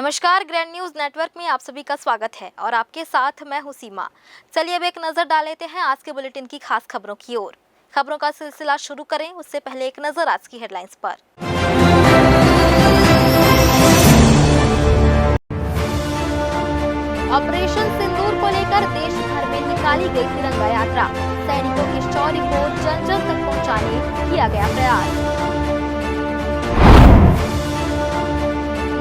नमस्कार, grand news network में आप सभी का स्वागत है और आपके साथ मैं हूं सीमा। चलिए अब एक नजर डाल लेते हैं आज के बुलेटिन की खास खबरों की ओर। खबरों का सिलसिला शुरू करें उससे पहले एक नजर आज की हेडलाइंस पर। ऑपरेशन सिंदूर को लेकर देश भर में निकाली गई तिरंगा यात्रा। सैनिकों के शौर्य को जन जन तक पहुंचाने किया गया प्रयास।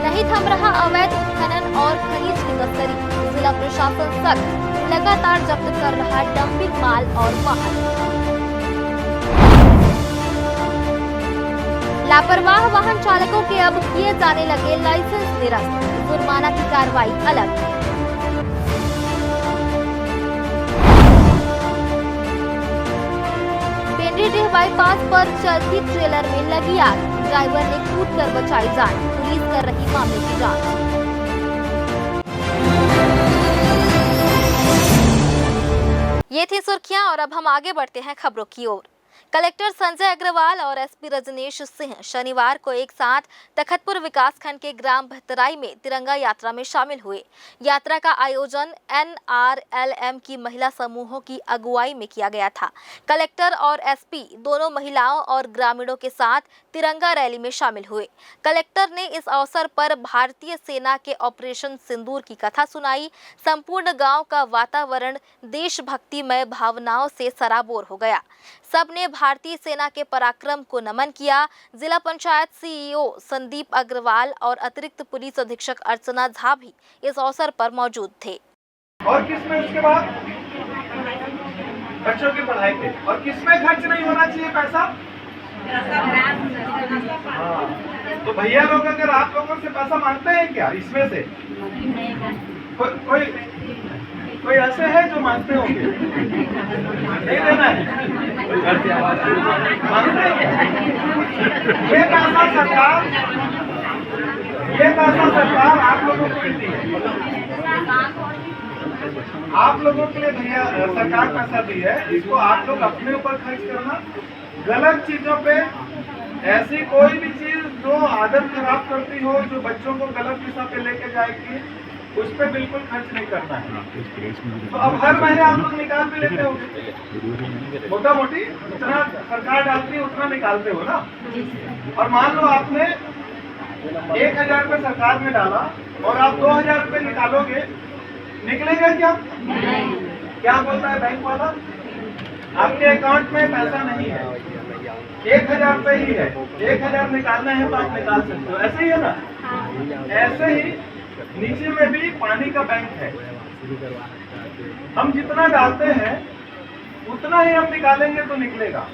नहीं थम रहा अवैध खनन और खनिज की तस्करी। जिला प्रशासन सख्त, लगातार जब्त कर रहा डंपिंग माल और वाहन। लापरवाह वाहन चालकों के अब किए जाने लगे लाइसेंस निरस्त। जुर्माना की कार्रवाई अलग। पेंड्रीडीह बाईपास पर चलती ट्रेलर में लगी आग। ड्राइवर ने कूदकर बचाई जान। पुलिस कर रही मामले की जांच। ये थी सुर्खियां और अब हम आगे बढ़ते हैं खबरों की ओर। कलेक्टर संजय अग्रवाल और एसपी रजनीश सिंह शनिवार को एक साथ तखतपुर विकासखंड के ग्राम भतराई में तिरंगा यात्रा में शामिल हुए। यात्रा का आयोजन NRLM की महिला समूहों की अगुवाई में किया गया था। कलेक्टर और एसपी दोनों महिलाओं और ग्रामीणों के साथ तिरंगा रैली में शामिल हुए। कलेक्टर ने इस अवसर पर भारतीय सेना के ऑपरेशन सिंदूर की कथा सुनाई। संपूर्ण गांव का वातावरण देशभक्तिमय भावनाओं से सराबोर हो गया। सबने भारतीय सेना के पराक्रम को नमन किया। जिला पंचायत CEO संदीप अग्रवाल और अतिरिक्त पुलिस अधीक्षक अर्चना झा भी इस अवसर पर मौजूद थे। और किसमें उसके बाद बच्चों की पढ़ाई पे और किसमें खर्च नहीं होना चाहिए पैसा? तो भैया लोग अगर आप लोगों से पैसा मांगते हैं क्या इसमें से? कोई ऐसे है जो मांगते होंगे? नहीं देना है? मांगते हैं? ये पैसा सरकार आप लोगों को देती है। आप लोगों के लिए भैया सरकार पैसा दी है, इसको आप लोग अपने ऊपर खर्च करना। गलत चीजों पे, ऐसी कोई भी चीज जो आदत खराब करती हो, जो बच्चों को गलत दिशा पे लेके जाएगी, उस पर बिल्कुल खर्च नहीं करना है। तो अब हर महीने आप लोग निकाल भी लेते हो, मोटा मोटी जितना सरकार डालती है उतना निकालते हो ना। और मान लो आपने 1000 रुपये सरकार में डाला और आप 2000 रुपये निकालोगे, निकलेगा क्या? क्या बोलता है बैंक वाला? आपके अकाउंट में पैसा नहीं है, 1000 रुपये ही है। 1000 निकालना है तो आप निकाल सकते हो। ऐसे ही है ना? ऐसे ही नीचे में भी पानी का बैंक है। हम जितना डालते हैं उतना ही हम निकालेंगे तो निकलेगा।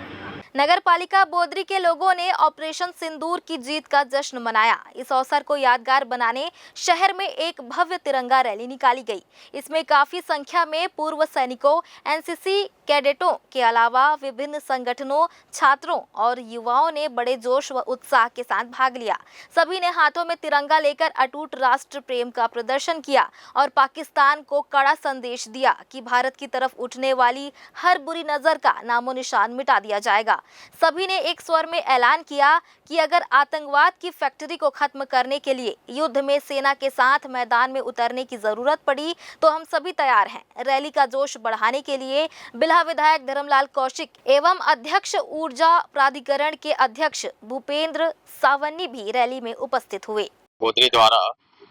नगर पालिका बोदरी के लोगों ने ऑपरेशन सिंदूर की जीत का जश्न मनाया। इस अवसर को यादगार बनाने शहर में एक भव्य तिरंगा रैली निकाली गई। इसमें काफी संख्या में पूर्व सैनिकों, NCC कैडेटों के अलावा विभिन्न संगठनों, छात्रों और युवाओं ने बड़े जोश व उत्साह के साथ भाग लिया। सभी ने हाथों में तिरंगा लेकर अटूट राष्ट्र प्रेम का प्रदर्शन किया और पाकिस्तान को कड़ा संदेश दिया कि भारत की तरफ उठने वाली हर बुरी नजर का नामो निशान मिटा दिया जाएगा। सभी ने एक स्वर में ऐलान किया कि अगर आतंकवाद की फैक्ट्री को खत्म करने के लिए युद्ध में सेना के साथ मैदान में उतरने की जरूरत पड़ी तो हम सभी तैयार हैं। रैली का जोश बढ़ाने के लिए बिल्हा विधायक धर्मलाल कौशिक एवं अध्यक्ष ऊर्जा प्राधिकरण के अध्यक्ष भूपेंद्र सावनी भी रैली में उपस्थित हुए। बोदरी द्वारा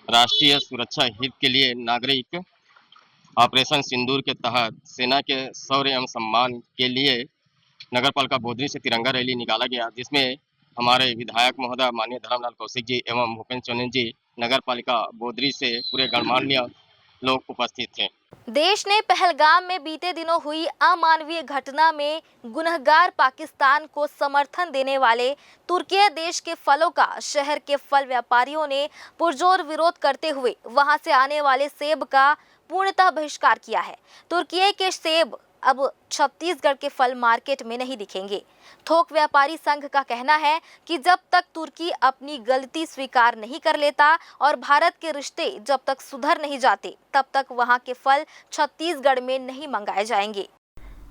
राष्ट्रीय सुरक्षा हित के लिए नागरिक ऑपरेशन सिंदूर के तहत सेना के शौर्य एवं सम्मान के लिए नगर पालिका बोदरी से तिरंगा रैली निकाला गया, जिसमें हमारे विधायक महोदय माननीय धर्मलाल कौशिक जी एवं भूपेंद्र सोरेन जी नगर पालिका बोदरी से पूरे गणमान्य लोग उपस्थित थे। देश ने पहलगाम में बीते दिनों हुई अमानवीय घटना में गुनहगार पाकिस्तान को समर्थन देने वाले तुर्की देश के फलों का शहर के फल व्यापारियों ने पुरजोर विरोध करते हुए वहां से आने वाले सेब का पूर्णतः बहिष्कार किया है। तुर्की के सेब अब छत्तीसगढ़ के फल मार्केट में नहीं दिखेंगे। थोक व्यापारी संघ का कहना है कि जब तक तुर्की अपनी गलती स्वीकार नहीं कर लेता और भारत के रिश्ते जब तक सुधर नहीं जाते, तब तक वहां के फल छत्तीसगढ़ में नहीं मंगाए जाएंगे।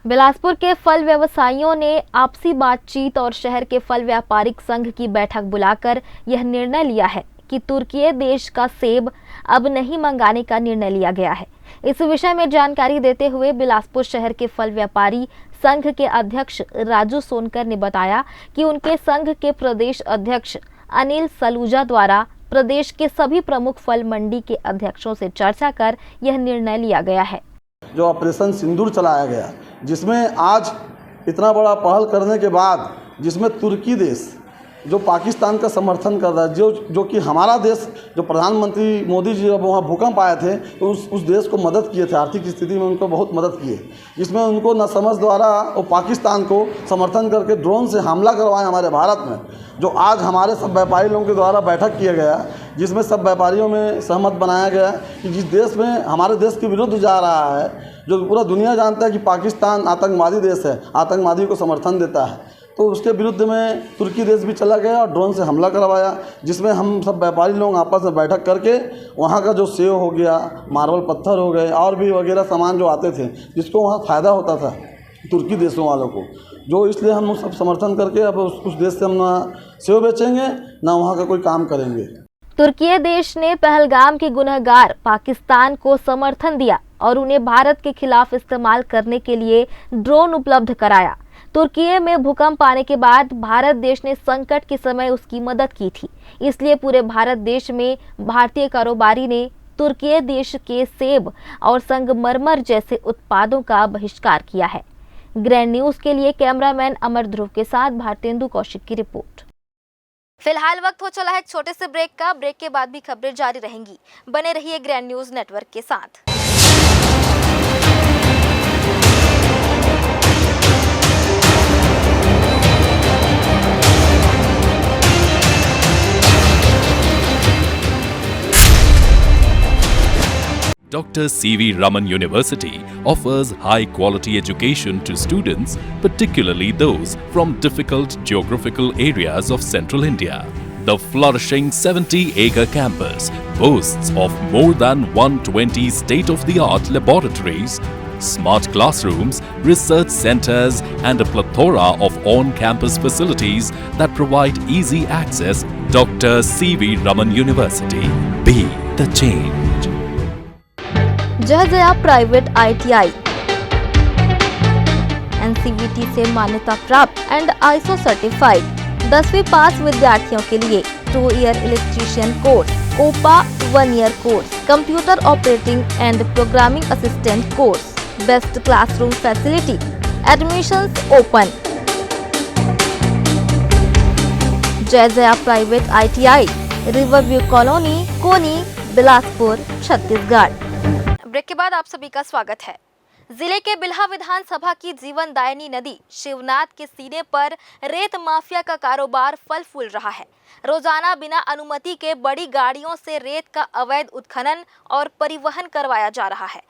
बिलासपुर के फल व्यवसायियों ने आपसी बातचीत और शहर के फल व्यापारिक संघ की बैठक बुलाकर यह निर्णय लिया है कि तुर्की देश का सेब अब नहीं मंगाने का निर्णय लिया गया है। इस विषय में जानकारी देते हुए बिलासपुर शहर के फल व्यापारी संघ के अध्यक्ष राजू सोनकर ने बताया कि उनके संघ के प्रदेश अध्यक्ष अनिल सलूजा द्वारा प्रदेश के सभी प्रमुख फल मंडी के अध्यक्षों से चर्चा कर यह निर्णय लिया गया है। जो ऑपरेशन सिंदूर चलाया गया, जिसमें आज इतना बड़ा पहल करने के बाद, जिसमें तुर्की देश जो पाकिस्तान का समर्थन कर रहा है, जो कि हमारा देश, जो प्रधानमंत्री मोदी जी जब वहाँ भूकंप आए थे तो उस देश को मदद किए थे, आर्थिक स्थिति में उनको बहुत मदद किए, जिसमें उनको नासमझ द्वारा वो पाकिस्तान को समर्थन करके ड्रोन से हमला करवाए हमारे भारत में। जो आज हमारे सब व्यापारी लोगों के द्वारा बैठक किया गया, जिसमें सब व्यापारियों में सहमत बनाया गया कि जिस देश में हमारे देश के विरुद्ध जा रहा है, जो पूरा दुनिया जानता है कि पाकिस्तान आतंकवादी देश है, आतंकवादी को समर्थन देता है, तो उसके विरुद्ध में तुर्की देश भी चला गया और ड्रोन से हमला करवाया, जिसमें हम सब व्यापारी लोग आपस में बैठक करके वहाँ का जो सेव हो गया, मार्बल पत्थर हो गए और भी वगैरह सामान जो आते थे, जिसको वहाँ फ़ायदा होता था तुर्की देशों वालों को, जो इसलिए हम सब समर्थन करके अब उस देश से हम ना सेव बेचेंगे ना वहाँ का कोई काम करेंगे। तुर्की देश ने पहलगाम के गुनहगार पाकिस्तान को समर्थन दिया और उन्हें भारत के खिलाफ इस्तेमाल करने के लिए ड्रोन उपलब्ध कराया। तुर्की में भूकंप आने के बाद भारत देश ने संकट के समय उसकी मदद की थी, इसलिए पूरे भारत देश में भारतीय कारोबारी ने तुर्की देश के सेब और संगमरमर जैसे उत्पादों का बहिष्कार किया है। ग्रैंड न्यूज के लिए कैमरामैन अमर ध्रुव के साथ भारतेंदु कौशिक की रिपोर्ट। फिलहाल वक्त हो चला है एक छोटे से ब्रेक का। ब्रेक के बाद भी खबरें जारी रहेंगी। बने रहिए ग्रैंड न्यूज नेटवर्क के साथ। Dr. C.V. Raman University offers high-quality education to students, particularly those from difficult geographical areas of central India. The flourishing 70-acre campus boasts of more than 120 state-of-the-art laboratories, smart classrooms, research centers, and a plethora of on-campus facilities that provide easy access. Dr. C.V. Raman University. Be the change. Jaya private ITI NCVT से मान्यता प्राप्त and ISO certified 10वीं पास विद्यार्थियों के लिए 2 year electrician course, OPA 1 year course, computer operating and programming assistant course, best classroom facility, admissions open. Jaya private ITI, river view colony, Koni, Bilaspur, Chhattisgarh. Break के बाद आप सभी का स्वागत है। जिले के बिल्हा विधानसभा की जीवनदायिनी नदी शिवनाथ के सीने पर रेत माफिया का कारोबार फल फूल रहा है। रोजाना बिना अनुमति के बड़ी गाड़ियों से रेत का अवैध उत्खनन और परिवहन करवाया जा रहा है।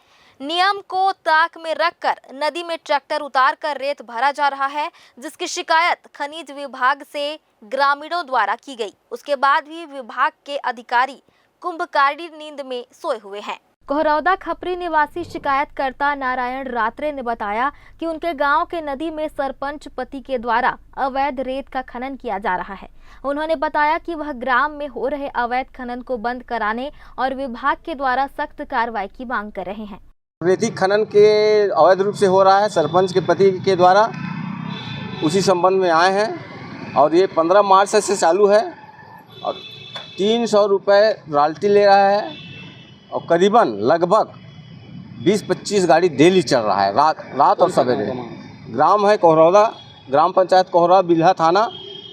नियम को ताक में रखकर नदी में ट्रैक्टर उतार कर रेत भरा जा रहा है, जिसकी शिकायत खनिज विभाग से ग्रामीणों द्वारा की गई। उसके बाद भी विभाग के अधिकारी कुंभकारी नींद में सोए हुए हैं। कोहरौदा खपरी निवासी शिकायतकर्ता नारायण रात्रे ने बताया कि उनके गांव के नदी में सरपंच पति के द्वारा अवैध रेत का खनन किया जा रहा है। उन्होंने बताया कि वह ग्राम में हो रहे अवैध खनन को बंद कराने और विभाग के द्वारा सख्त कार्रवाई की मांग कर रहे हैं। रेती खनन के अवैध रूप से हो रहा है, सरपंच के पति के द्वारा, उसी संबंध में आए हैं और ये 15 मार्च से चालू है और 300 रुपये रॉयल्टी ले रहा है और करीबन लगभग 20-25 गाड़ी डेली चल रहा है, रात और सवेरे। ग्राम है कोहरौदा, ग्राम पंचायत कोहरौदा, बिल्हा थाना,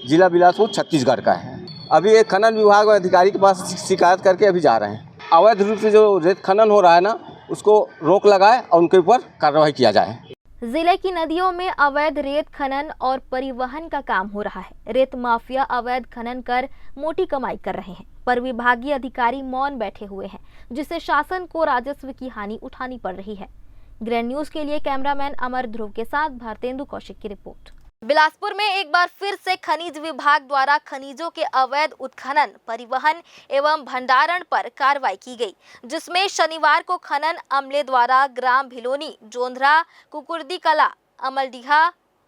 जिला बिलासपुर, छत्तीसगढ़ का है। अभी एक खनन विभाग और अधिकारी के पास शिकायत करके अभी जा रहे हैं। अवैध रूप से जो रेत खनन हो रहा है ना, उसको रोक लगाए और उनके ऊपर कार्रवाई किया जाए। जिले की नदियों में अवैध रेत खनन और परिवहन का काम हो रहा है। रेत माफिया अवैध खनन कर मोटी कमाई कर रहे हैं, पर विभागीय अधिकारी मौन बैठे हुए हैं, जिससे शासन को राजस्व की हानि उठानी पड़ रही है। ग्रैंड न्यूज के लिए कैमरामैन अमर ध्रुव के साथ भारतेंदु कौशिक की रिपोर्ट। बिलासपुर में एक बार फिर से खनिज विभाग द्वारा खनिजों के अवैध उत्खनन, परिवहन एवं भंडारण पर कार्रवाई की गई, जिसमें शनिवार को खनन अमले द्वारा ग्राम भिलोनी, जोंधरा, कुकुर्दी कला, अमलडीहा,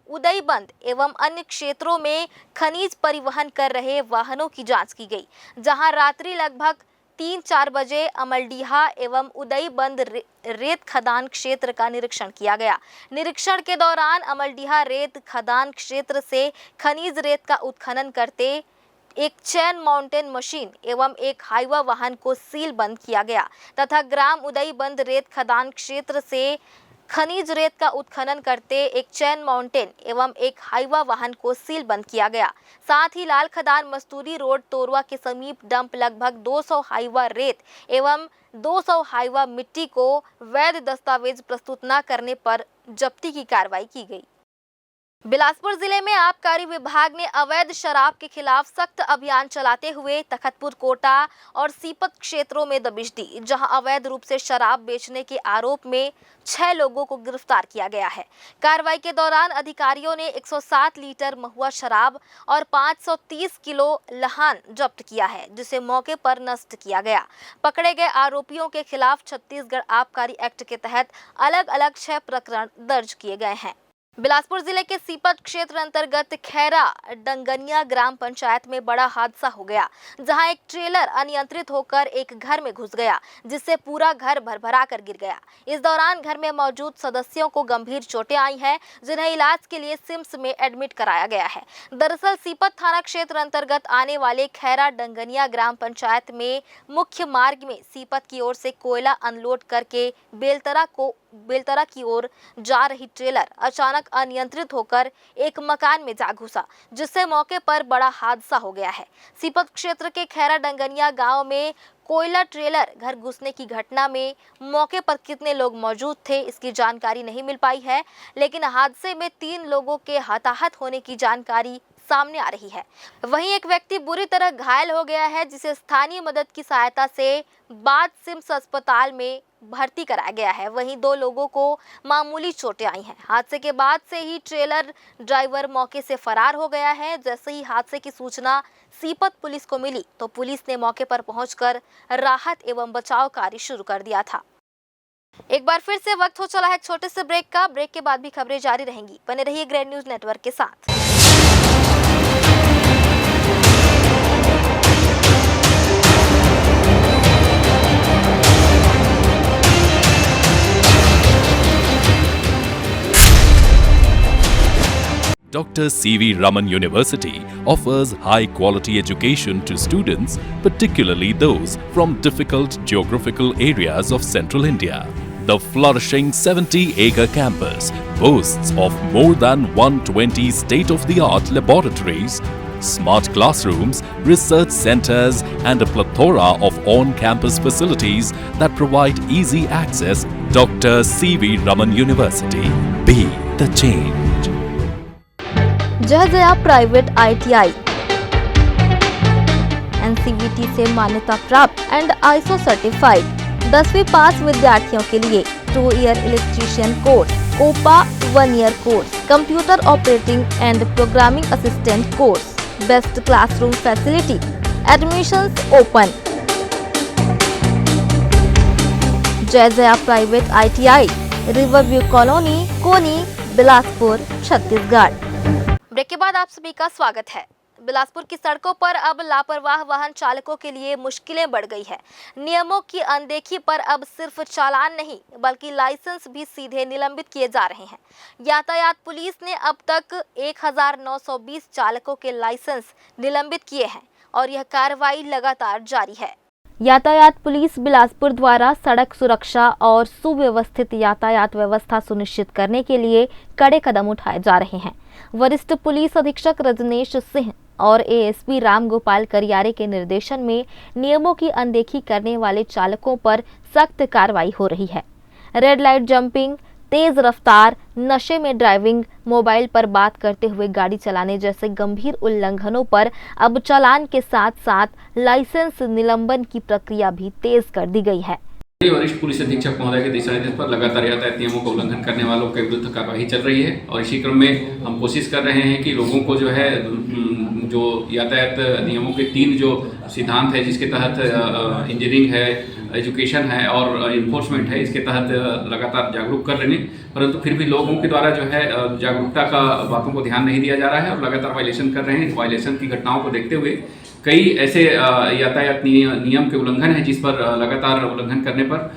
उदयबंद एवं अन्य क्षेत्रों में खनिज परिवहन कर रहे वाहनों की जांच की गई, जहां रात्रि लगभग 3-4 बजे अमलडीहा एवं उदयबंद रेत खदान क्षेत्र का निरीक्षण किया गया। निरीक्षण के दौरान अमलडीहा रेत खदान क्षेत्र से खनिज रेत का उत्खनन करते एक चैन माउंटेन मशीन एवं एक हाईवा वाहन को सील बंद किया गया तथा ग्राम उदयबंद रेत खदान क्षेत्र से खनिज रेत का उत्खनन करते एक चैन माउंटेन एवं एक हाईवा वाहन को सील बंद किया गया। साथ ही लाल खदान मस्तूरी रोड तोरवा के समीप डंप लगभग 200 हाईवा रेत एवं 200 हाईवा मिट्टी को वैध दस्तावेज प्रस्तुत न करने पर जब्ती की कार्रवाई की गई। बिलासपुर जिले में आबकारी विभाग ने अवैध शराब के खिलाफ सख्त अभियान चलाते हुए तखतपुर कोटा और सीपत क्षेत्रों में दबिश दी, जहां अवैध रूप से शराब बेचने के आरोप में 6 लोगों को गिरफ्तार किया गया है। कार्रवाई के दौरान अधिकारियों ने 107 लीटर महुआ शराब और 530 किलो लहान जब्त किया है, जिसे मौके पर नष्ट किया गया। पकड़े गए आरोपियों के खिलाफ छत्तीसगढ़ आबकारी एक्ट के तहत अलग अलग 6 प्रकरण दर्ज किए गए हैं। बिलासपुर जिले के सीपत क्षेत्र अंतर्गत खैरा डंगनिया ग्राम पंचायत में बड़ा हादसा हो गया, जहां एक ट्रेलर अनियंत्रित होकर एक घर में घुस गया, जिससे पूरा घर भरभरा कर गिर गया। इस दौरान घर में मौजूद सदस्यों को गंभीर चोटें आई हैं, जिन्हें इलाज के लिए सिम्स में एडमिट कराया गया है। दरअसल सीपत थाना क्षेत्र अंतर्गत आने वाले खैरा डंगनिया ग्राम पंचायत में मुख्य मार्ग में सीपत की ओर से कोयला अनलोड करके बेलतरा की ओर जा रही ट्रेलर अचानक अनियंत्रित होकर एक मकान में जा घुसा, जिससे मौके पर बड़ा हादसा हो गया है। सीपत क्षेत्र के खैरा डंगनिया गांव में कोयला ट्रेलर घर घुसने की घटना में मौके पर कितने लोग मौजूद थे, इसकी जानकारी नहीं मिल पाई है, लेकिन हादसे में 3 लोगों के हताहत होने की जानकारी सामने आ रही है। वहीं एक व्यक्ति बुरी तरह घायल हो गया है, जिसे स्थानीय मदद की सहायता से बाद सिम्स अस्पताल में भर्ती कराया गया है। वहीं 2 लोगों को मामूली चोटें आई हैं। हादसे के बाद से ही ट्रेलर ड्राइवर मौके से फरार हो गया है। जैसे ही हादसे की सूचना सीपत पुलिस को मिली तो पुलिस ने मौके पर पहुंचकर राहत एवं बचाव कार्य शुरू कर दिया था। एक बार फिर से वक्त हो चला है छोटे से ब्रेक का। ब्रेक के बाद भी खबरें जारी रहेंगी। बने रहिए ग्रेट न्यूज नेटवर्क के साथ। Dr. C.V. Raman University offers high-quality education to students, particularly those from difficult geographical areas of Central India. The flourishing 70-acre campus boasts of more than 120 state-of-the-art laboratories, smart classrooms, research centers, and a plethora of on-campus facilities that provide easy access. Dr. C.V. Raman University. Be the change. जय Jaya private ITI NCVT से मान्यता प्राप्त and ISO certified 10वीं पास विद्यार्थियों के लिए 2 year electrician course, COPA 1 year course, computer operating and programming assistant course, best classroom facility, admissions open. Jai Jaya private ITI, river view colony, Koni, Bilaspur, Chhattisgarh. Break के बाद आप सभी का स्वागत है। बिलासपुर की सड़कों पर अब लापरवाह वाहन चालकों के लिए मुश्किलें बढ़ गई है। नियमों की अनदेखी पर अब सिर्फ चालान नहीं बल्कि लाइसेंस भी सीधे निलंबित किए जा रहे हैं। यातायात पुलिस ने अब तक 1920 चालकों के लाइसेंस निलंबित किए हैं और यह कार्रवाई लगातार जारी है। यातायात पुलिस बिलासपुर द्वारा सड़क सुरक्षा और सुव्यवस्थित यातायात व्यवस्था सुनिश्चित करने के लिए कड़े कदम उठाए जा रहे हैं। वरिष्ठ पुलिस अधीक्षक रजनेश सिंह और ASP राम गोपाल करियारे के निर्देशन में नियमों की अनदेखी करने वाले चालकों पर सख्त कार्रवाई हो रही है। रेड लाइट जंपिंग, तेज रफ्तार, नशे में ड्राइविंग, मोबाइल पर बात करते हुए गाड़ी चलाने जैसे गंभीर उल्लंघनों पर अब चालान के साथ साथ लाइसेंस निलंबन की प्रक्रिया भी तेज कर दी गई है। वरिष्ठ पुलिस अधीक्षक महोदय के दिशा निर्देश पर लगातार यातायात नियमों का उल्लंघन करने वालों के विरुद्ध कार्रवाई चल रही है और इसी क्रम में हम कोशिश कर रहे हैं कि लोगों को जो है जो यातायात नियमों के 3 जो सिद्धांत है जिसके तहत इंजीनियरिंग है, एजुकेशन है और इन्फोर्समेंट है, इसके तहत लगातार जागरूक कर रहे हैं, परंतु फिर भी लोगों के द्वारा जो है जागरूकता का बातों को ध्यान नहीं दिया जा रहा है और लगातार वायलेशन कर रहे हैं। वायलेशन की घटनाओं को देखते हुए कई ऐसे यातायात नियम के उल्लंघन हैं जिस पर लगातार उल्लंघन करने पर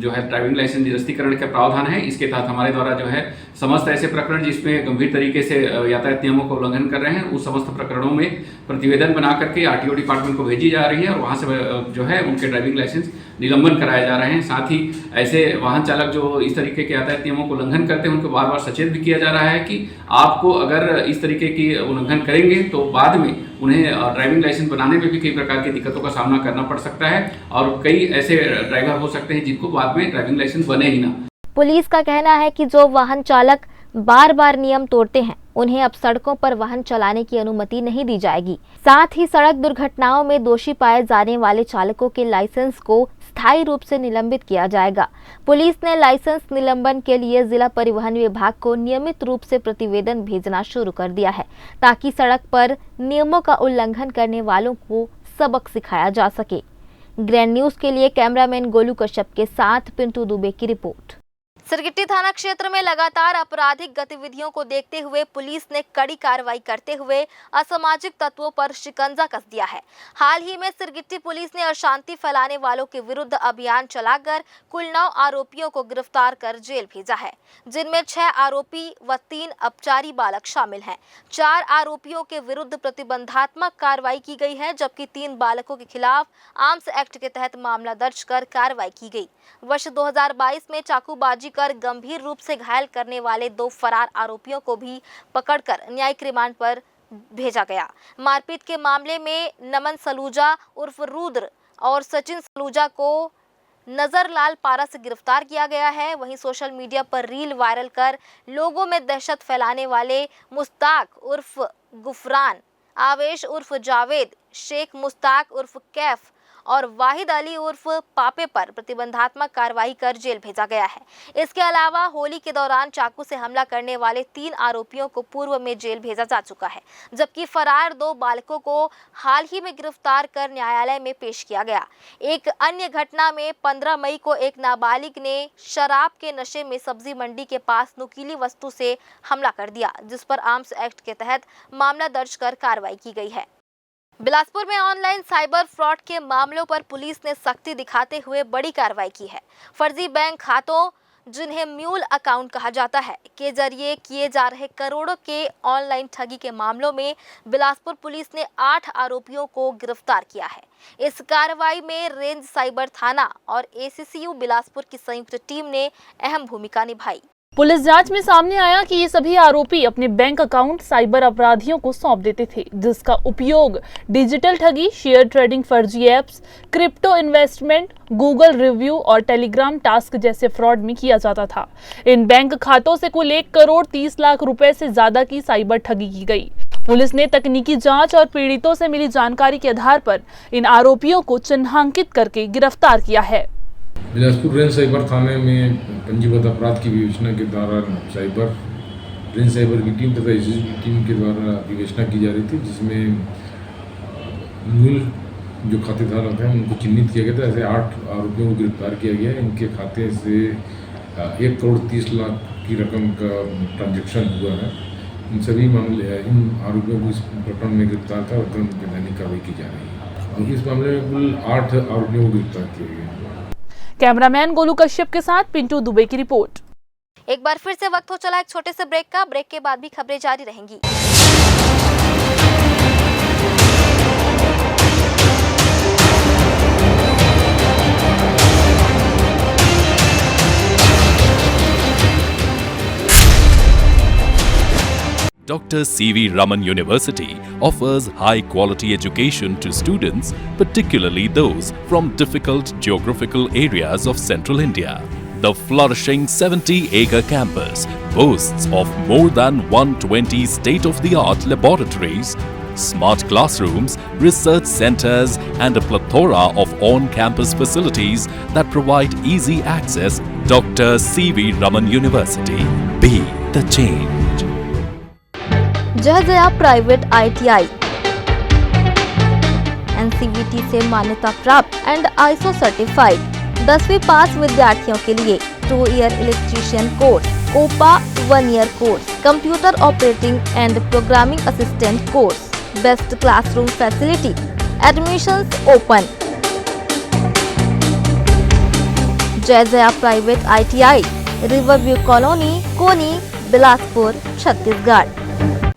जो है ड्राइविंग लाइसेंस निरस्तीकरण का प्रावधान है। इसके तहत हमारे द्वारा जो है समस्त ऐसे प्रकरण जिसमें गंभीर तरीके से यातायात नियमों का उल्लंघन कर रहे हैं उस समस्त प्रकरणों में प्रतिवेदन बना करके आरटीओ डिपार्टमेंट को भेजी जा रही है और वहाँ से जो है उनके ड्राइविंग लाइसेंस निलंबन कराए जा रहे हैं। साथ ही ऐसे वाहन चालक जो इस तरीके के यातायात नियमों को उल्लंघन करते हैं उनको बार बार सचेत भी किया जा रहा है कि आपको अगर इस तरीके की उल्लंघन करेंगे तो बाद में उन्हें ड्राइविंग लाइसेंस बनाने में भी कई प्रकार की दिक्कतों का सामना करना पड़ सकता है और कई ऐसे ड्राइवर हो सकते हैं जिनको बाद में ड्राइविंग लाइसेंस बने ही ना। पुलिस का कहना है कि जो वाहन चालक बार बार नियम तोड़ते हैं उन्हें अब सड़कों पर वाहन चलाने की अनुमति नहीं दी जाएगी। साथ ही सड़क दुर्घटनाओं में दोषी पाए जाने वाले चालकों के लाइसेंस को स्थायी रूप से निलंबित किया जाएगा। पुलिस ने लाइसेंस निलंबन के लिए जिला परिवहन विभाग को नियमित रूप से प्रतिवेदन भेजना शुरू कर दिया है ताकि सड़क पर नियमों का उल्लंघन करने वालों को सबक सिखाया जा सके। ग्रैंड न्यूज के लिए कैमरामैन गोलू कश्यप के साथ पिंटू दुबे की रिपोर्ट। सिरगिट्टी थाना क्षेत्र में लगातार आपराधिक गतिविधियों को देखते हुए पुलिस ने कड़ी कार्रवाई करते हुए असामाजिक तत्वों पर शिकंजा कस दिया है। हाल ही में सिरगिट्टी पुलिस ने अशांति फैलाने वालों के विरुद्ध अभियान चलाकर कुल 9 आरोपियों को गिरफ्तार कर जेल भेजा है, जिनमें 6 आरोपी व 3 अपचारी बालक शामिल हैं। 4 आरोपियों के विरुद्ध प्रतिबंधात्मक कार्रवाई की गई है, जबकि 3 बालकों के खिलाफ आर्म्स एक्ट के तहत मामला दर्ज कर कार्रवाई की गई। वर्ष 2022 में चाकूबाजी कर गंभीर रूप से घायल करने वाले 2 फरार आरोपियों को भी पकड़कर न्यायिक रिमांड पर भेजा गया। मारपीट के मामले में नमन सलूजा उर्फ रुद्र और सचिन सलूजा को नजरलाल पारा से गिरफ्तार किया गया है। वहीं सोशल मीडिया पर रील वायरल कर लोगों में दहशत फैलाने वाले मुस्ताक उर्फ गुफरान, आवेश उर्फ जावेद, शेख मुस्ताक उर्फ कैफ और वाहिद अली उर्फ पापे पर प्रतिबंधात्मक कार्रवाई कर जेल भेजा गया है। इसके अलावा होली के दौरान चाकू से हमला करने वाले 3 आरोपियों को पूर्व में जेल भेजा जा चुका है, जबकि फरार 2 बालकों को हाल ही में गिरफ्तार कर न्यायालय में पेश किया गया। एक अन्य घटना में 15 मई को एक नाबालिग ने शराब के नशे में सब्जी मंडी के पास नुकीली वस्तु से हमला कर दिया, जिस पर आर्म्स एक्ट के तहत मामला दर्ज कर कार्रवाई की गई है। बिलासपुर में ऑनलाइन साइबर फ्रॉड के मामलों पर पुलिस ने सख्ती दिखाते हुए बड़ी कार्रवाई की है। फर्जी बैंक खातों, जिन्हें म्यूल अकाउंट कहा जाता है, के जरिए किए जा रहे करोड़ों के ऑनलाइन ठगी के मामलों में बिलासपुर पुलिस ने 8 आरोपियों को गिरफ्तार किया है। इस कार्रवाई में रेंज साइबर थाना और एसीसीयू बिलासपुर की संयुक्त टीम ने अहम भूमिका निभाई। पुलिस जांच में सामने आया कि ये सभी आरोपी अपने बैंक अकाउंट साइबर अपराधियों को सौंप देते थे, जिसका उपयोग डिजिटल ठगी, शेयर ट्रेडिंग, फर्जी apps, crypto investment, Google review और टेलीग्राम टास्क जैसे फ्रॉड में किया जाता था। इन बैंक खातों से कुल 1 करोड़ 30 लाख रुपए से ज्यादा की साइबर ठगी की गई। पुलिस ने तकनीकी जांच और पीड़ितों से मिली जानकारी के आधार पर इन आरोपियों को चिन्हांकित करके गिरफ्तार किया है। बिलासपुर रेंज साइबर थाने में पंजीबद्ध अपराध की विवेचना के दौरान रेंज साइबर की टीम तथा एसीसी की टीम के द्वारा विवेचना की जा रही थी, जिसमें मूल जो खातेधारक हैं उनको चिन्हित किया गया था। ऐसे 8 आरोपियों को गिरफ्तार किया गया है। इनके खाते से 1 करोड़ 30 लाख की रकम का ट्रांजैक्शन हुआ है। इन सभी मामले इन आरोपियों को इस प्रकरण में गिरफ्तार था और वैधानिक कार्रवाई की जा रही है। और इस मामले में कुल 8 आरोपियों को गिरफ्तार किया गया है। कैमरामैन गोलू कश्यप के साथ पिंटू दुबे की रिपोर्ट। एक बार फिर से वक्त हो चला एक छोटे से ब्रेक का। ब्रेक के बाद भी खबरें जारी रहेंगी। Dr. C.V. Raman University offers high-quality education to students, particularly those from difficult geographical areas of Central India. The flourishing 70-acre campus boasts of more than 120 state-of-the-art laboratories, smart classrooms, research centers, and a plethora of on-campus facilities that provide easy access. Dr. C.V. Raman University. Be the change. जय Jaya private ITI NCVT से मान्यता प्राप्त and ISO certified 10वीं पास विद्यार्थियों के लिए 2 year electrician course, COPA 1 year course, computer operating and programming assistant course, best classroom facility, admissions open. Jai Jaya private ITI, river view colony, Koni, Bilaspur, Chhattisgarh.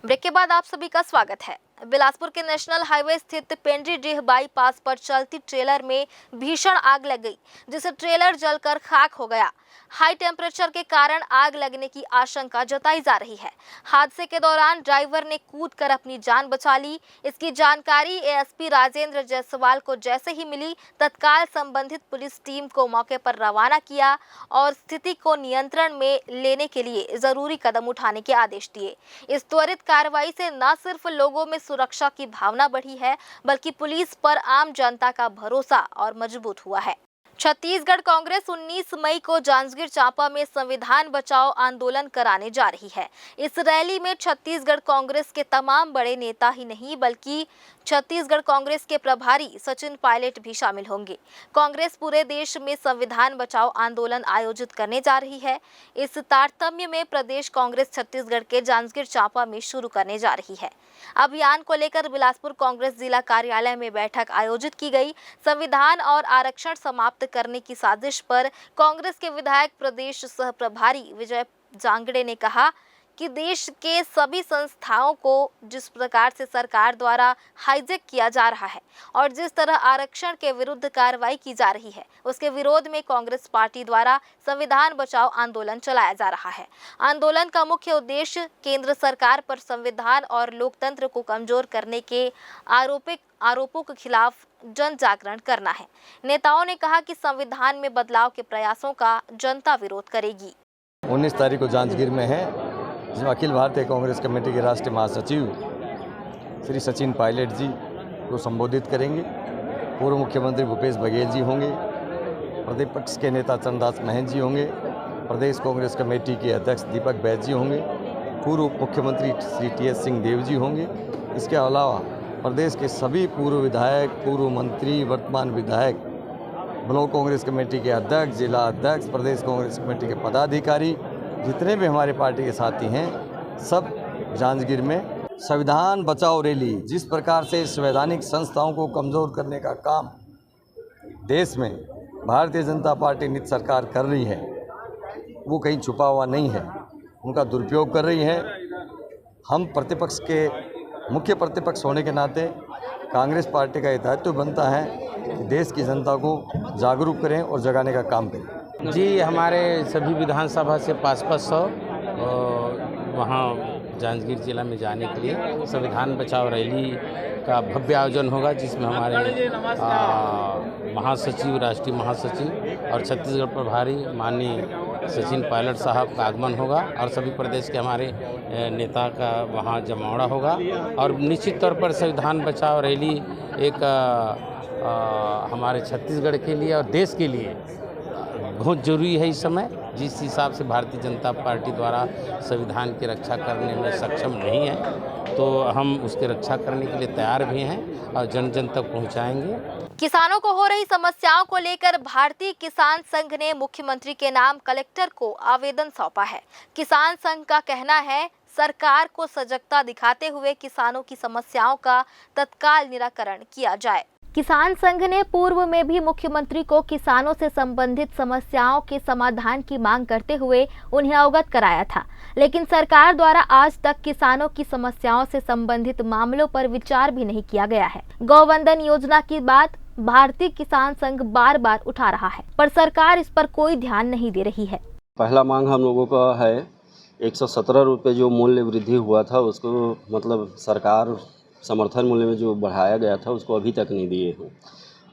Break के बाद आप सभी का स्वागत है। बिलासपुर के नेशनल हाईवे स्थित पेंड्रीडीह बाईपास पर चलती ट्रेलर में भीषण आग लग गई, जिससे ट्रेलर जलकर खाक हो गया। हाई टेम्परेचर के कारण आग लगने की आशंका जताई जा रही है। हादसे के दौरान ड्राइवर ने कूदकर अपनी जान बचा ली। इसकी जानकारी ASP राजेंद्र जायसवाल को जैसे ही मिली, तत्काल संबंधित पुलिस टीम को मौके पर रवाना किया और स्थिति को नियंत्रण में लेने के लिए जरूरी कदम उठाने के आदेश दिए। इस त्वरित कार्रवाई से न सिर्फ लोगों में सुरक्षा की भावना बढ़ी है, बल्कि पुलिस पर आम जनता का भरोसा और मजबूत हुआ है। छत्तीसगढ़ कांग्रेस 19 मई को जांजगीर चांपा में संविधान बचाओ आंदोलन कराने जा रही है। इस रैली में छत्तीसगढ़ कांग्रेस के तमाम बड़े नेता ही नहीं, बल्कि छत्तीसगढ़ कांग्रेस के प्रभारी सचिन पायलट भी शामिल होंगे। कांग्रेस पूरे देश में संविधान बचाओ आंदोलन आयोजित करने जा रही है। इस तारतम्य में प्रदेश कांग्रेस छत्तीसगढ़ के जांजगीर चांपा में शुरू करने जा रही है। अभियान को लेकर बिलासपुर कांग्रेस जिला कार्यालय में बैठक आयोजित की गई। संविधान और आरक्षण समाप्त करने की साजिश पर कांग्रेस के विधायक प्रदेश सह प्रभारी विजय जांगड़े ने कहा कि देश के सभी संस्थाओं को जिस प्रकार से सरकार द्वारा हाईजैक किया जा रहा है और जिस तरह आरक्षण के विरुद्ध कार्रवाई की जा रही है, उसके विरोध में कांग्रेस पार्टी द्वारा संविधान बचाओ आंदोलन चलाया जा रहा है। आंदोलन का मुख्य उद्देश्य केंद्र सरकार पर संविधान और लोकतंत्र को कमजोर करने के आरोपों के खिलाफ जन जागरण करना है। नेताओं ने कहा कि संविधान में बदलाव के प्रयासों का जनता विरोध करेगी। 19 तारीख को जांजगीर में है, जिसमें अखिल भारतीय कांग्रेस कमेटी के राष्ट्रीय महासचिव श्री सचिन पायलट जी को संबोधित करेंगे। पूर्व मुख्यमंत्री भूपेश बघेल जी होंगे, प्रतिपक्ष के नेता चरणदास महंत जी होंगे, प्रदेश कांग्रेस कमेटी के अध्यक्ष दीपक बैद जी होंगे, पूर्व मुख्यमंत्री श्री TS सिंहदेव जी होंगे। इसके अलावा प्रदेश के सभी पूर्व विधायक, पूर्व मंत्री, वर्तमान विधायक, ब्लॉक कांग्रेस कमेटी के अध्यक्ष, जिला अध्यक्ष, प्रदेश कांग्रेस कमेटी के पदाधिकारी, जितने भी हमारे पार्टी के साथी हैं, सब जांजगीर में संविधान बचाओ रैली, जिस प्रकार से संवैधानिक संस्थाओं को कमज़ोर करने का काम देश में भारतीय जनता पार्टी नित सरकार कर रही है, वो कहीं छुपा हुआ नहीं है, उनका दुरुपयोग कर रही है। हम प्रतिपक्ष के मुख्य प्रतिपक्ष होने के नाते कांग्रेस पार्टी का ये दायित्व बनता है कि देश की जनता को जागरूक करें और जगाने का काम करें। जी, हमारे सभी विधानसभा से 500 वहाँ जांजगीर जिला में जाने के लिए संविधान बचाओ रैली का भव्य आयोजन होगा, जिसमें हमारे महासचिव, राष्ट्रीय महासचिव और छत्तीसगढ़ प्रभारी माननीय सचिन पायलट साहब का आगमन होगा और सभी प्रदेश के हमारे नेता का वहाँ जमावड़ा होगा। और निश्चित तौर पर संविधान बचाओ रैली एक हमारे छत्तीसगढ़ के लिए और देश के लिए बहुत जरूरी है। इस समय जिस हिसाब से भारतीय जनता पार्टी द्वारा संविधान की रक्षा करने में सक्षम नहीं है, तो हम उसकी रक्षा करने के लिए तैयार भी हैं और जन जन तक पहुंचाएंगे। किसानों को हो रही समस्याओं को लेकर भारतीय किसान संघ ने मुख्यमंत्री के नाम कलेक्टर को आवेदन सौंपा है। किसान संघ का कहना है, सरकार को सजगता दिखाते हुए किसानों की समस्याओं का तत्काल निराकरण किया जाए। किसान संघ ने पूर्व में भी मुख्यमंत्री को किसानों से संबंधित समस्याओं के समाधान की मांग करते हुए उन्हें अवगत कराया था, लेकिन सरकार द्वारा आज तक किसानों की समस्याओं से संबंधित मामलों पर विचार भी नहीं किया गया है। गौवंदन योजना की बात भारतीय किसान संघ बार बार उठा रहा है, पर सरकार इस पर कोई ध्यान नहीं दे रही है। पहला मांग हम लोगों का है 117 रुपये जो मूल्य वृद्धि हुआ था, उसको मतलब सरकार समर्थन मूल्य में जो बढ़ाया गया था उसको अभी तक नहीं दिए हैं।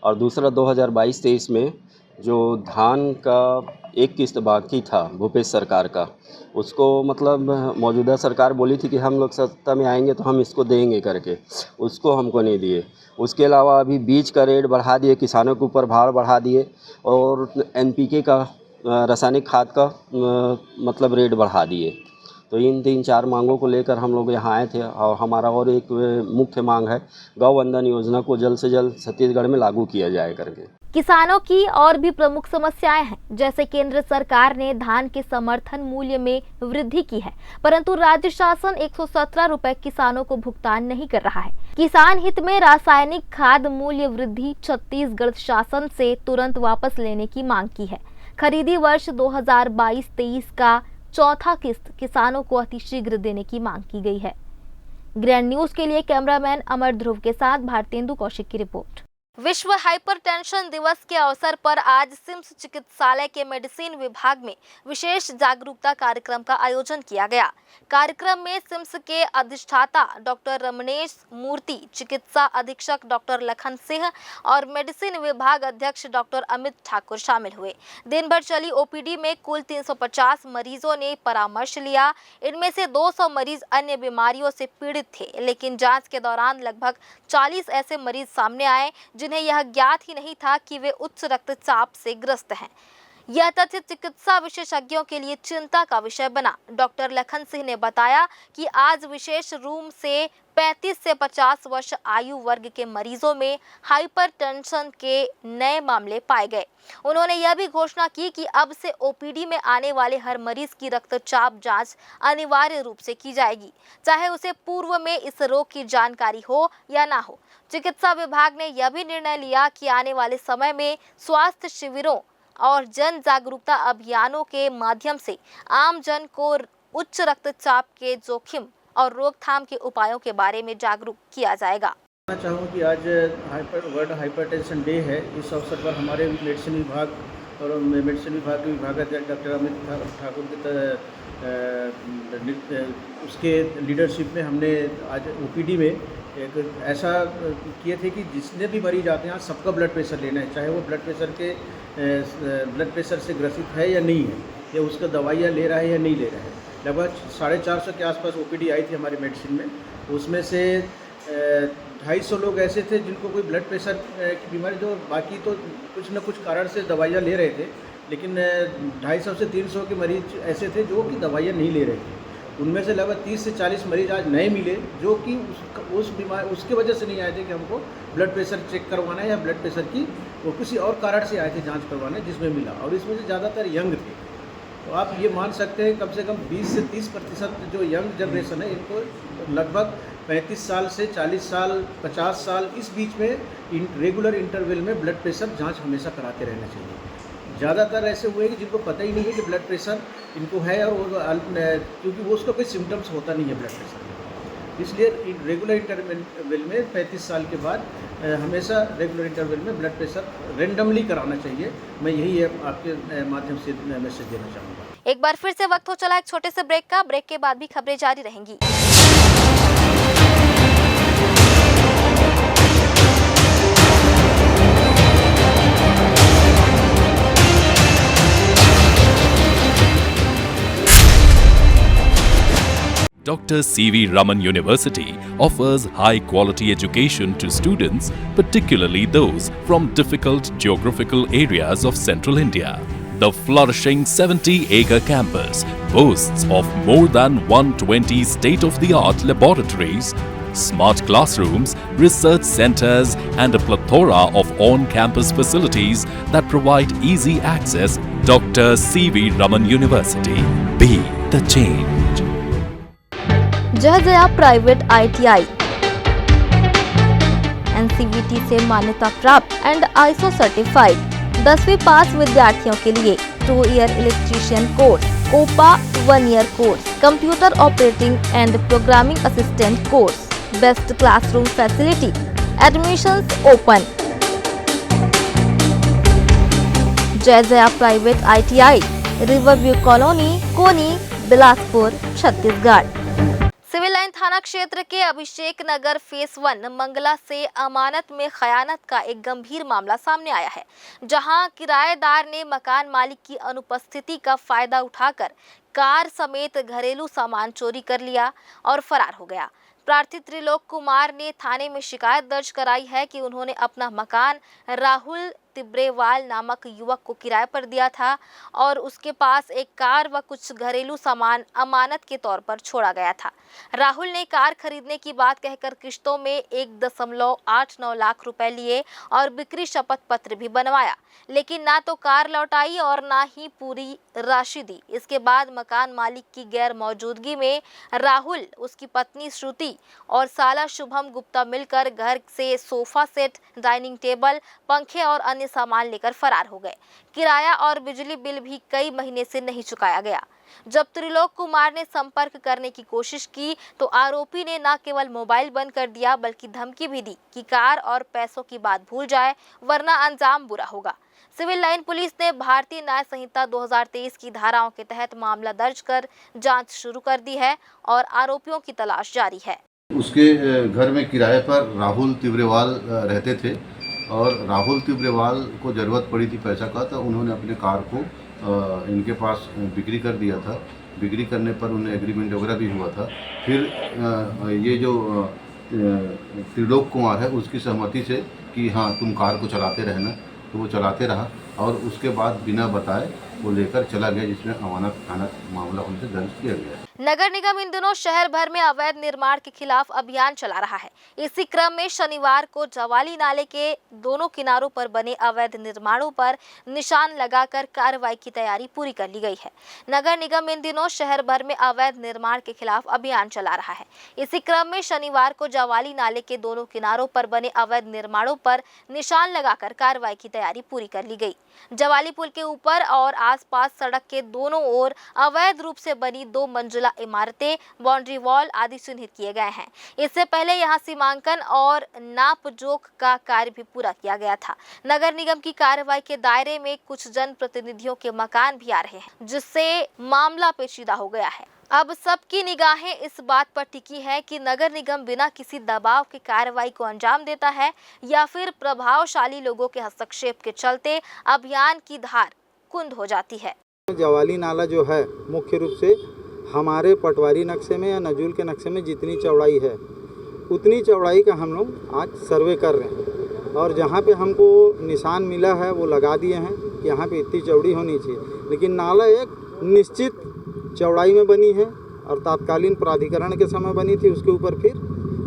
और दूसरा 2022-23 में जो धान का एक किस्त बाकी था भूपेश सरकार का, उसको मतलब मौजूदा सरकार बोली थी कि हम लोग सत्ता में आएंगे तो हम इसको देंगे करके, उसको हमको नहीं दिए। उसके अलावा अभी बीज का रेट बढ़ा दिए, किसानों के ऊपर भार बढ़ा दिए, और NPK का रासायनिक खाद का मतलब रेट बढ़ा दिए। तो इन 3-4 मांगों को लेकर हम लोग यहाँ आए थे, और हमारा और एक मुख्य मांग है गौवंदन योजना को जल्द से जल्द छत्तीसगढ़ में लागू किया जाए करके। किसानों की और भी प्रमुख समस्याएं हैं, जैसे केंद्र सरकार ने धान के समर्थन मूल्य में वृद्धि की है, परंतु राज्य शासन 117 रुपए किसानों को भुगतान नहीं कर रहा है। किसान हित में रासायनिक खाद मूल्य वृद्धि छत्तीसगढ़ शासन से तुरंत वापस लेने की मांग की है। खरीदी वर्ष 2022-23 का चौथा किस्त किसानों को अतिशीघ्र देने की मांग की गई है। ग्रैंड न्यूज के लिए कैमरामैन अमर ध्रुव के साथ भारतेंदु कौशिक की रिपोर्ट। विश्व हाइपरटेंशन दिवस के अवसर पर आज सिम्स चिकित्सालय के मेडिसिन विभाग में विशेष जागरूकता कार्यक्रम का आयोजन किया गया। कार्यक्रम में सिम्स के अधिष्ठाता डॉक्टर रमनेश मूर्ति, चिकित्सा अधीक्षक डॉक्टर लखन सिंह और मेडिसिन विभाग अध्यक्ष डॉक्टर अमित ठाकुर शामिल हुए। दिन भर चली OPD में कुल 350 मरीजों ने परामर्श लिया। इनमें से 200 मरीज अन्य बीमारियों से पीड़ित थे, लेकिन जांच के दौरान लगभग 40 ऐसे मरीज सामने आए जिन्हें यह ज्ञात ही नहीं था कि वे उच्च रक्तचाप से ग्रस्त हैं। यह तथ्य चिकित्सा विशेषज्ञों के लिए चिंता का विषय बना। डॉक्टर लखन सिंह ने बताया कि आज विशेष रूम से 35 से 50 वर्ष आयु वर्ग के मरीजों में हाइपरटेंशन के नए मामले पाए गए। उन्होंने यह भी घोषणा की कि अब से OPD में आने वाले हर मरीज की रक्तचाप जांच अनिवार्य रूप से की जाएगी, चाहे उसे पूर्व में इस रोग की जानकारी हो या ना हो। चिकित्सा विभाग ने यह भी निर्णय लिया कि आने वाले समय में स्वास्थ्य शिविरों और जन जागरूकता अभियानों के माध्यम से आम जन को उच्च रक्तचाप के जोखिम और रोकथाम के उपायों के बारे में जागरूक किया जाएगा। मैं चाहूँ कि आज वर्ल्ड हाइपरटेंशन डे है। इस अवसर पर हमारे मेडिसिन विभाग और मेडिसिन विभाग के विभागाध्यक्ष डॉक्टर अमित ठाकुर के उसके लीडरशिप में हमने आज OPD में एक ऐसा किए थे कि जिसने भी मरीज आते हैं सबका ब्लड प्रेशर लेना है, चाहे वो ब्लड प्रेशर से ग्रसित है या नहीं है, या उसका दवाइयाँ ले रहा है या नहीं ले रहा है। लगभग 450 के आसपास OPD आई थी हमारी मेडिसिन में। उसमें से 250 लोग ऐसे थे जिनको कोई ब्लड प्रेशर की बीमारी, जो बाकी तो कुछ न कुछ कारण से दवाइयाँ ले रहे थे, लेकिन 250 से 300 के मरीज ऐसे थे जो कि दवाइयाँ नहीं ले रहे थे। उनमें से लगभग 30 से 40 मरीज आज नए मिले जो कि उस बीमारी उसके वजह से नहीं आए थे कि हमको ब्लड प्रेशर चेक करवाना है या ब्लड प्रेशर की वो किसी और कारण से आए थे जांच करवाने, जिसमें मिला। और इसमें से ज़्यादातर यंग थे। तो आप ये मान सकते हैं कम से कम 20 से 30% जो यंग जनरेशन है, इनको लगभग 35 साल से 40 साल 50 साल इस बीच में रेगुलर इंटरवल में ब्लड प्रेशर जाँच हमेशा कराते रहना चाहिए। ज़्यादातर ऐसे हुए कि जिनको पता ही नहीं है कि ब्लड प्रेशर इनको है, और क्योंकि वो उसका कोई सिम्टम्स होता नहीं है ब्लड प्रेशर में। इसलिए रेगुलर इंटरवल में 35 साल के बाद हमेशा रेगुलर इंटरवल में ब्लड प्रेशर रेंडमली कराना चाहिए। मैं यही आपके माध्यम से मैसेज देना चाहूँगा। एक बार फिर से वक्त हो चला एक छोटे से ब्रेक का। ब्रेक के बाद भी खबरें जारी रहेंगी। Dr. C.V. Raman University offers high-quality education to students, particularly those from difficult geographical areas of central India. The flourishing 70-acre campus boasts of more than 120 state-of-the-art laboratories, smart classrooms, research centers, and a plethora of on-campus facilities that provide easy access. Dr. C.V. Raman University. Be the change. जय Jaya private ITI NCVT से मान्यता प्राप्त and ISO certified 10वीं पास विद्यार्थियों के लिए 2 year electrician course, OPA 1 year course, computer operating and programming assistant course, best classroom facility, admissions open. Jai Jaya private ITI, river view colony, Koni, Bilaspur, Chhattisgarh. Civil line थाना क्षेत्र के अभिषेक नगर फेस 1 मंगला से अमानत में खयानत का एक गंभीर मामला सामने आया है, जहां किराएदार ने मकान मालिक की अनुपस्थिति का फायदा उठाकर कार समेत घरेलू सामान चोरी कर लिया और फरार हो गया। प्रार्थी त्रिलोक कुमार ने थाने में शिकायत दर्ज कराई है कि उन्होंने अपना मकान राहुल तिब्रेवाल नामक युवक को किराए पर दिया था और उसके पास एक कार व कुछ घरेलू सामान अमानत के तौर पर छोड़ा गया था। राहुल ने कार खरीदने की बात कहकर किश्तों में 1.89 लाख रुपए लिए और बिक्री शपथ पत्र भी बनवाया, लेकिन ना तो कार लौटाई और ना ही पूरी राशि दी। इसके बाद मकान मालिक की गैर मौजूदगी में राहुल, उसकी पत्नी श्रुति और साला शुभम गुप्ता मिलकर घर से सोफा सेट, डाइनिंग टेबल, पंखे और अन्य सामान लेकर फरार हो गए। किराया और बिजली बिल भी कई महीने से नहीं चुकाया गया। जब त्रिलोक कुमार ने संपर्क करने की कोशिश की तो आरोपी ने न केवल मोबाइल बंद कर दिया बल्कि धमकी भी दी कि कार और पैसों की बात भूल जाए वरना अंजाम बुरा होगा। सिविल लाइन पुलिस ने भारतीय न्याय संहिता 2023 की धाराओं के तहत मामला दर्ज कर जांच शुरू कर दी है और आरोपियों की तलाश जारी है। उसके घर में किराए पर राहुल तिब्रेवाल रहते थे और राहुल तिब्रेवाल को ज़रूरत पड़ी थी पैसा का, तो उन्होंने अपने कार को इनके पास बिक्री कर दिया था। बिक्री करने पर उन्हें एग्रीमेंट वगैरह भी हुआ था। फिर ये जो त्रिलोक कुमार है उसकी सहमति से कि हाँ तुम कार को चलाते रहना, तो वो चलाते रहा और उसके बाद बिना बताए वो लेकर चला गया, जिसमें अमानत मामला उनसे दर्ज किया गया। नगर निगम इन दिनों शहर भर में अवैध निर्माण के खिलाफ अभियान चला रहा है। इसी क्रम में शनिवार को जवाली नाले के दोनों किनारों पर बने अवैध निर्माणों पर निशान लगाकर कार्रवाई की तैयारी पूरी कर ली गई है। नगर निगम इन दिनों शहर भर में अवैध निर्माण के खिलाफ अभियान चला रहा है। इसी क्रम में शनिवार को जवाली नाले के दोनों किनारों पर बने अवैध निर्माणों पर निशान लगाकर कार्रवाई की तैयारी पूरी कर ली गई। जवाली पुल के ऊपर और आसपास सड़क के दोनों ओर अवैध रूप से बनी 2 मंजिला इमारतें, बाउंड्री वॉल आदि चिन्हित किए गए हैं। इससे पहले यहां सीमांकन और नाप जोख का कार्य भी पूरा किया गया था। नगर निगम की कार्रवाई के दायरे में कुछ जनप्रतिनिधियों के मकान भी आ रहे हैं, जिससे मामला पेचीदा हो गया है। अब सबकी निगाहें इस बात पर टिकी है कि नगर निगम बिना किसी दबाव के कार्रवाई को अंजाम देता है या फिर प्रभावशाली लोगों के हस्तक्षेप के चलते अभियान की धार कुंद हो जाती है। जवाली नाला जो है मुख्य रूप से हमारे पटवारी नक्शे में या नजूल के नक्शे में जितनी चौड़ाई है उतनी चौड़ाई का हम लोग आज सर्वे कर रहे हैं और जहाँ पे हमको निशान मिला है वो लगा दिए हैं कि यहाँ पे इतनी चौड़ी होनी चाहिए, लेकिन नाला एक निश्चित चौड़ाई में बनी है और तात्कालीन प्राधिकरण के समय बनी थी। उसके ऊपर फिर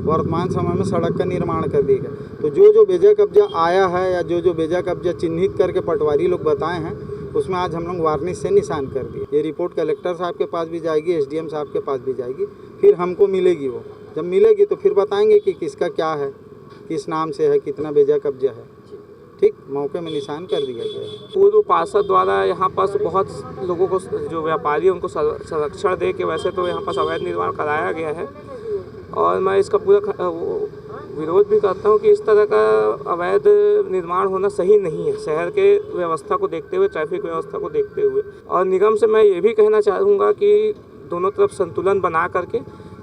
वर्तमान समय में सड़क का निर्माण कर दिया गया। तो जो बेजा कब्जा आया है या जो बेजा कब्जा चिन्हित करके पटवारी लोग बताए हैं उसमें आज हम लोग वार्निश से निशान कर दिए। ये रिपोर्ट कलेक्टर साहब के पास भी जाएगी, एसडीएम साहब के पास भी जाएगी, फिर हमको मिलेगी। वो जब मिलेगी तो फिर बताएंगे कि किसका क्या है, किस नाम से है, कितना बेजा कब्जा है। ठीक मौके में निशान कर दिया गया है। पूर्व पार्षद द्वारा यहाँ पर बहुत लोगों को, जो व्यापारी उनको संरक्षण दे के वैसे तो यहाँ पर अवैध निर्माण कराया गया है और मैं इसका पूरा विरोध भी करता हूँ कि इस तरह का अवैध निर्माण होना सही नहीं है, शहर के व्यवस्था को देखते हुए, ट्रैफिक व्यवस्था को देखते हुए। और निगम से मैं ये भी कहना चाहूँगा कि दोनों तरफ संतुलन बना करके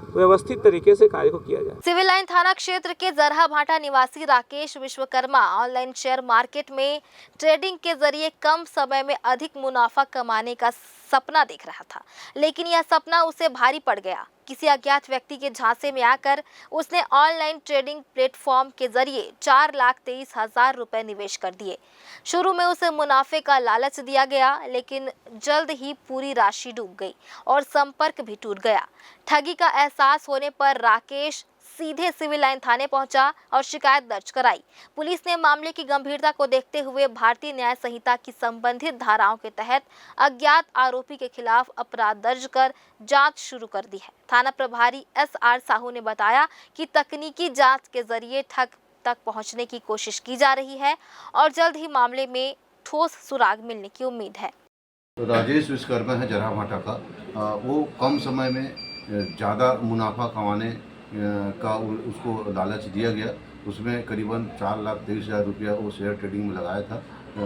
व्यवस्थित तरीके से कार्य को किया जाए। सिविल लाइन थाना क्षेत्र के जरहा भाटा निवासी Rakesh Vishwakarma online share market में ट्रेडिंग के जरिए कम समय में अधिक मुनाफा कमाने का सपना देख रहा था, लेकिन यह सपना उसे भारी पड़ गया। किसी अज्ञात व्यक्ति के झांसे में आकर उसने ऑनलाइन ट्रेडिंग प्लेटफॉर्म के जरिए 4,23,000 रुपए निवेश कर दिए। शुरू में उसे मुनाफे का लालच दिया गया, लेकिन जल्द ही पूरी राशि डूब गई और संपर्क भी टूट गया। ठगी का एहसास होने पर राकेश सीधे सिविल लाइन थाने पहुंचा और शिकायत दर्ज कराई। पुलिस ने मामले की गंभीरता को देखते हुए भारतीय न्याय संहिता की संबंधित धाराओं के तहत अज्ञात आरोपी के खिलाफ अपराध दर्ज कर जांच शुरू कर दी है। थाना प्रभारी SR साहू ने बताया कि तकनीकी जांच के जरिए ठग तक पहुंचने की कोशिश की जा रही है और जल्द ही मामले में ठोस सुराग मिलने की उम्मीद है। राजेश विश्वकर्मा है जरहा भाटा का, वो कम समय में ज़्यादा मुनाफा कमाने का उसको लालच दिया गया। उसमें करीबन 4,23,000 रुपया वो शेयर ट्रेडिंग में लगाया था,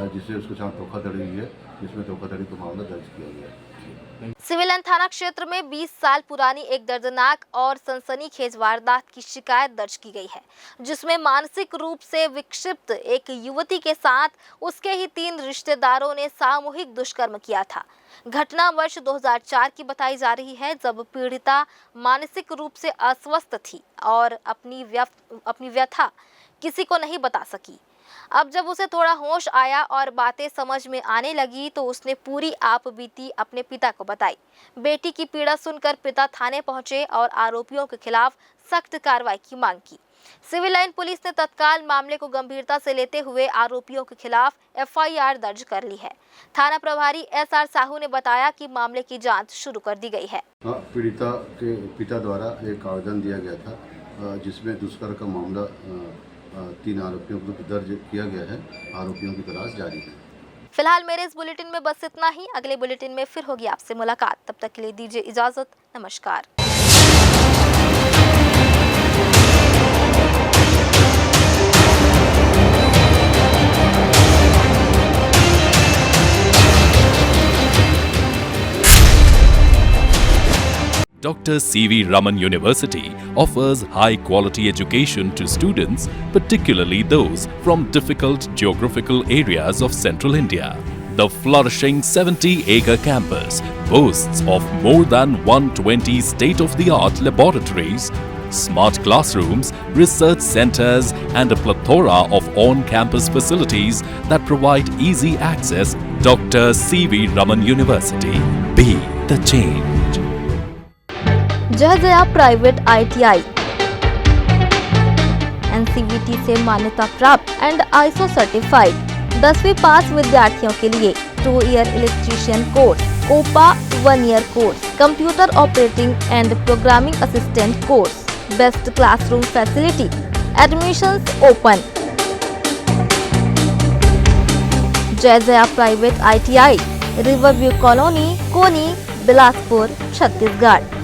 जिससे उसके साथ धोखाधड़ी हुई है, जिसमें धोखाधड़ी का मामला दर्ज किया गया। किए। सिविल लाइन थाना क्षेत्र में 20 साल पुरानी एक दर्दनाक और सनसनीखेज वारदात की शिकायत दर्ज की गई है, जिसमें मानसिक रूप से विक्षिप्त एक युवती के साथ उसके ही 3 रिश्तेदारों ने सामूहिक दुष्कर्म किया था। घटना वर्ष 2004 की बताई जा रही है, जब पीड़िता मानसिक रूप से अस्वस्थ थी और अपनी व्यथा किसी को नहीं बता सकी। अब जब उसे थोड़ा होश आया और बातें समझ में आने लगी तो उसने पूरी आपबीती अपने पिता को बताई। बेटी की पीड़ा सुनकर पिता थाने पहुंचे और आरोपियों के खिलाफ सख्त कार्रवाई की मांग की। सिविल लाइन पुलिस ने तत्काल मामले को गंभीरता से लेते हुए आरोपियों के खिलाफ FIR दर्ज कर ली है। थाना प्रभारी SR साहू ने बताया कि मामले की जांच शुरू कर दी गई है। पीड़िता के पिता द्वारा एक आवेदन दिया गया था, जिसमें दुष्कर्म का मामला 3 आरोपियों को दर्ज किया गया है। आरोपियों की तलाश जारी है। फिलहाल मेरे इस बुलेटिन में बस इतना ही। अगले बुलेटिन में फिर होगी आपसे मुलाकात। तब तक के लिए दीजिए इजाजत। नमस्कार। Dr. C.V. Raman University offers high-quality education to students, particularly those from difficult geographical areas of Central India. The flourishing 70-acre campus boasts of more than 120 state-of-the-art laboratories, smart classrooms, research centers, and a plethora of on-campus facilities that provide easy access. Dr. C.V. Raman University. Be the change. जय Jaya private ITI NCVT से मान्यता प्राप्त and ISO certified 10वीं पास विद्यार्थियों के लिए 2 year electrician course, OPA 1 year course, computer operating and programming assistant course, best classroom facility, admissions open. Jai Jaya private ITI, river view colony, Koni, Bilaspur, Chhattisgarh.